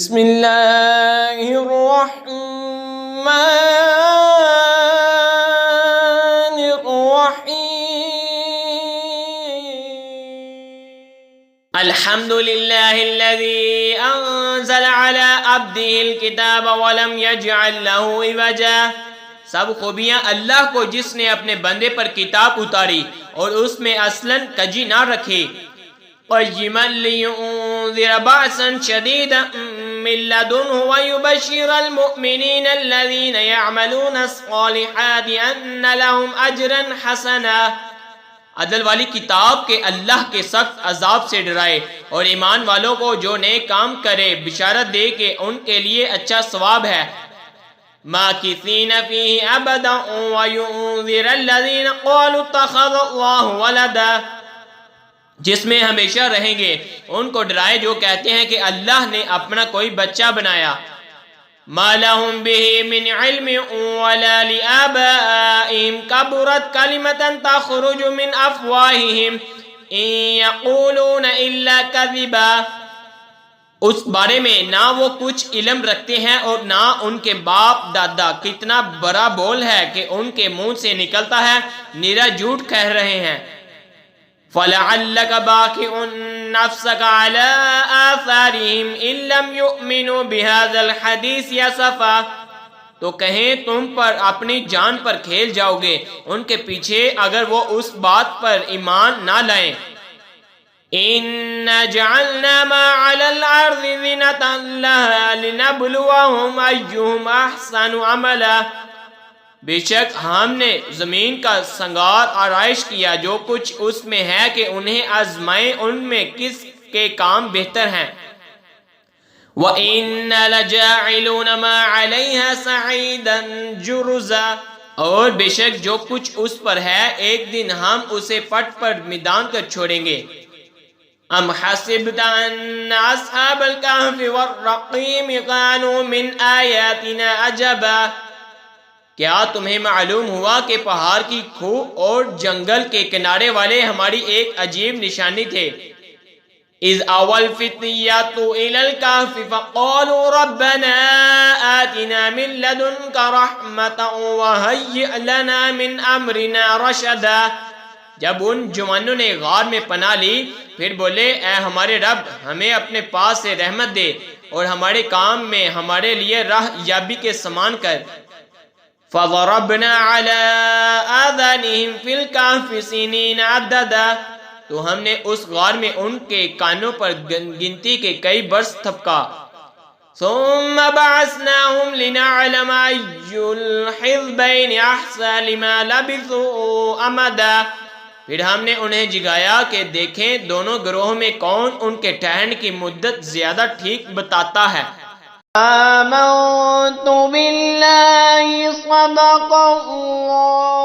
بسم اللہ الرحمن الرحیم الحمد للہ الذی انزل علی عبدہ الکتاب ولم یجعل لہ عوجا۔ سب خوبیاں اللہ کو جس نے اپنے بندے پر کتاب اتاری اور اس میں اصلاً کجی نہ رکھی۔ قیما لینذر بأسا شدیدا من لدنہ ویبشر المؤمنین الذین یعملون الصالحات ان لهم اجرا حسنا۔ عدل والی کتاب کے اللہ کے سخت عذاب سے ڈرائے اور ایمان والوں کو جو نیک کام کرے بشارت دے کہ ان کے لیے اچھا ثواب ہے۔ ماکثین فیہ ابدا وینذر الذین قالوا اتخذ اللہ ولدا۔ جس میں ہمیشہ رہیں گے، ان کو ڈرائے جو کہتے ہیں کہ اللہ نے اپنا کوئی بچہ بنایا۔ ما لهم به من علم ولا لآبائهم كبرت كلمة تخرج من افواههم ان يقولون الا كذبا۔ اس بارے میں نہ وہ کچھ علم رکھتے ہیں اور نہ ان کے باپ دادا، کتنا بڑا بول ہے کہ ان کے منہ سے نکلتا ہے، نرا جھوٹ کہہ رہے ہیں۔ فَلَعَلَّكَ بَاخِعٌ نَفْسَكَ عَلَىٰ آثَارِهِمْ إِن لَّمْ يُؤْمِنُوا بِهَٰذَا الْحَدِيثِ أَسَفًا۔ تو کہیں تم پر اپنی جان پر کھیل جاؤ گے ان کے پیچھے اگر وہ اس بات پر ایمان نہ لائیں۔ إِنَّا جَعَلْنَا مَا عَلَى الْأَرْضِ زِينَةً لَهَا لِنَبْلُوَهُمْ أَيُّهُمْ أَحْسَنُ عَمَلًا۔ بے شک ہم نے زمین کا سنگار آرائش کیا، جو کچھ اس میں ہے کہ انہیں آزمائیں ان میں کس کے کام بہتر ہیں۔ وَإِنَّا لَجَاعِلُونَ مَا عَلَيْهَا صَعِيدًا جُرُزًا۔ اور بے شک جو کچھ اس پر ہے ایک دن ہم اسے پٹ پر میدان کر چھوڑیں گے۔ ام حسبت ان اصحاب الكهف والرقیم كانوا من آیاتنا عجبا۔ کیا تمہیں معلوم ہوا کہ پہاڑ کی کھو اور جنگل کے کنارے والے ہماری ایک عجیب نشانی تھے۔ اذ آوى الفتية الى الكهف فقالوا ربنا آتنا من لدنك رحمة وهيئ لنا من امرنا رشدا۔ جب ان جوانوں نے غار میں پناہ لی پھر بولے، اے ہمارے رب، ہمیں اپنے پاس سے رحمت دے اور ہمارے کام میں ہمارے لیے راہ یابی کے سامان کر۔ فَضَرَبْنَا عَلَىٰ آذَانِهِمْ فِي الْكَهْفِ سِنِينَ عَدَّدًا۔ تو ہم نے اس غار میں ان کے کانوں پر گنتی کے کئی برس تھپکا۔ ثُمَّ بَعَثْنَاهُمْ لِنَعْلَمَ أَيُّ الْحِزْبَيْنِ أَحْصَىٰ لِمَا لَبِثُوا أَمَدًا۔ پھر ہم نے انہیں جگایا کہ دیکھیں دونوں گروہوں میں کون ان کے ٹھہرنے کی مدت زیادہ ٹھیک بتاتا ہے۔ آمنت باللہ صدق اللہ